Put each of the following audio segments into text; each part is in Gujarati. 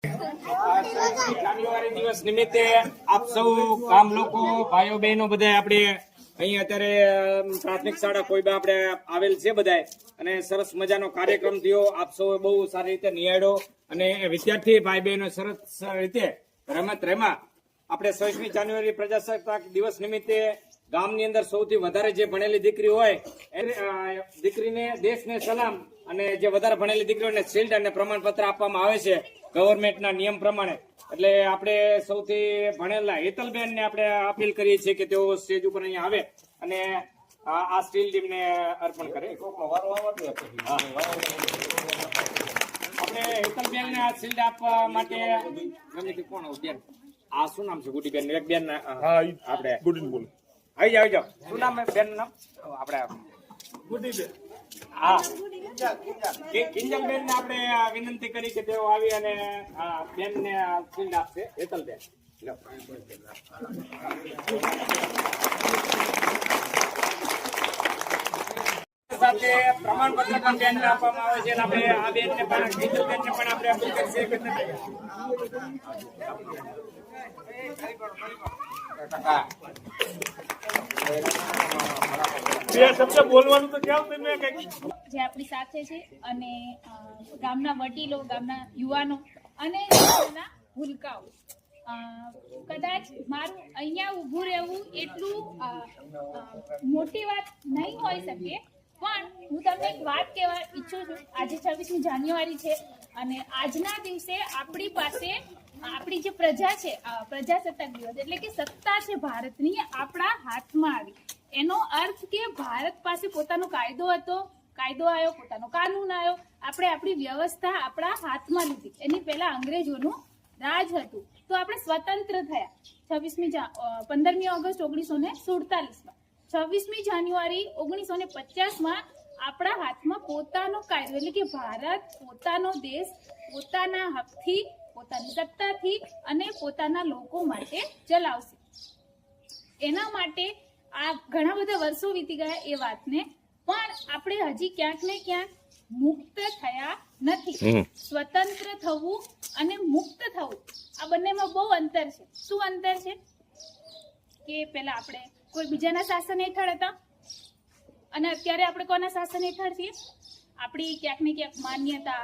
જાન્યુઆરી દિવસ નિમિત્તે આપ સૌ ગામ લોકો ભાઈઓ બહેનો બધા આપણે અહીં અત્યારે પ્રાથમિક શાળા કોઈબા આપણે આવેલ છે બધા અને સરસ મજાનો કાર્યક્રમ થયો. આપ સૌ બહુ સારી રીતે નિહાળ્યો અને વિદ્યાર્થી ભાઈ બહેનો સરસ રીતે રમત રમ્યા. આપણે 26મી જાન્યુઆરી પ્રજાસત્તાક દિવસ નિમિત્તે ગામની અંદર સૌથી વધારે જે ભણેલી દીકરી હોય એ દીકરીને દેશને સલામ અને જે વધારે ભણેલી દીકરીઓને શિલ્ડ અને પ્રમાણપત્ર આપવામાં આવે છે ગવર્મેન્ટના નિયમ પ્રમાણે. એટલે આપણે સૌથી ભણેલા હેતલબેન ને આપણે અપીલ કરીએ છીએ કે તેઓ સ્ટેજ ઉપર અહીંયા આવે અને આ શિલ્ડ એમને અર્પણ કરે. આપણે હેતલબેન ને આ શિલ્ડ આપવા માટે કોણ બેન આ શું નામ છે? ગુડીબેન એક બેન આપણે ગુડી બોલ આવી જાવ. શું નામ બેન નામ? આપણે ગુડીબેન. હા, કિંજલબેન ને આપણે વિનંતી કરી કે તેઓ આવી અને બેન ને શિલ્ડ આપશે. હેતલબેન સાથે પ્રમાણપત્ર પણ બેન ને આપવામાં આવે છે. આપણે આ બેન ને પણ કિંજલબેન ને પણ આપણે અપીલ કરીએ કે બોલવાનું તો કેવું તમે જે આપણી સાથે છે અને ગામના વડીલો, ગામના યુવાનો અને ભૂલકાઓ. કદાચ મારું અહીંયા ઊભું રહેવું એટલું મોટી વાત નહીં હોઈ શકે, પણ હું તમને એક વાત કહેવા ઈચ્છું છું. આજે 26મી જાન્યુઆરી છે અને આજના દિવસે આપણી પાસે આપણી જે પ્રજા છે, પ્રજાસત્તાક દિવસ એટલે કે સત્તા છે ભારતની આપણા હાથમાં આવી. એનો અર્થ કે ભારત પાસે પોતાનો કાયદો હતો, કાયદો આવ્યો, પોતાનો કાનૂન આવ્યો, આપણે આપણી વ્યવસ્થા આપણા હાથમાં લીધી. એની પહેલા અંગ્રેજોનું રાજ હતું તો આપણે સ્વતંત્ર થયા 15મી ઓગસ્ટ 1947માં. 26મી જાન્યુઆરી 1950માં આપણા હાથમાં પોતાનો કાયદો એટલે કે ભારત પોતાનો દેશ પોતાના હકથી, પોતાની સત્તાથી અને પોતાના લોકો માટે ચલાવશે. એના માટે આ ઘણા બધા વર્ષો વીતી ગયા એ વાતને, પણ આપણે હજી ક્યાંક ને ક્યાંક મુક્ત થયા નથી. સ્વતંત્ર થવું અને મુક્ત થવું આ બંનેમાં બહુ અંતર છે. શું અંતર છે? કે પહેલા આપણે કોઈ બીજાના શાસન હેઠળ હતા અને અત્યારે આપણે કોના શાસન હેઠળ છીએ? આપણી ક્યાંક ને ક્યાંક માન્યતા,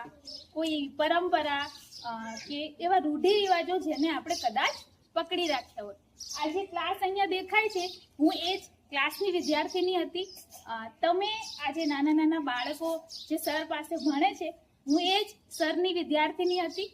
કોઈ પરંપરા કે એવા રૂઢિરિવાજો જેને આપણે કદાચ પકડી રાખ્યા હોય. આ જે ક્લાસ અહીંયા દેખાય છે, હું એ જ ક્લાસની વિદ્યાર્થીની હતી. તમે આજે નાના નાના બાળકો જે સર પાસે ભણે છે, હું એ જ સરની વિદ્યાર્થીની હતી.